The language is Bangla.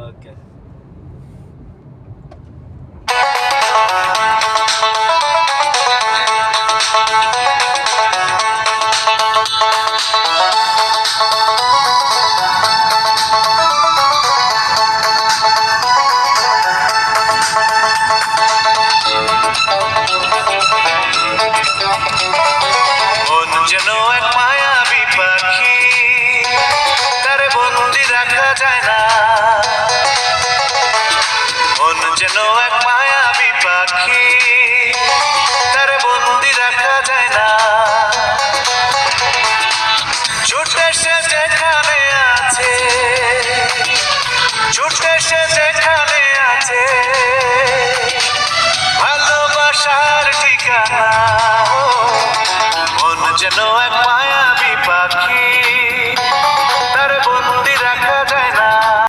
ওকে। মন যেন এক মায়াবী পাখি, তারে বন্দি রাখা যায় না। মন যেন এক মায়া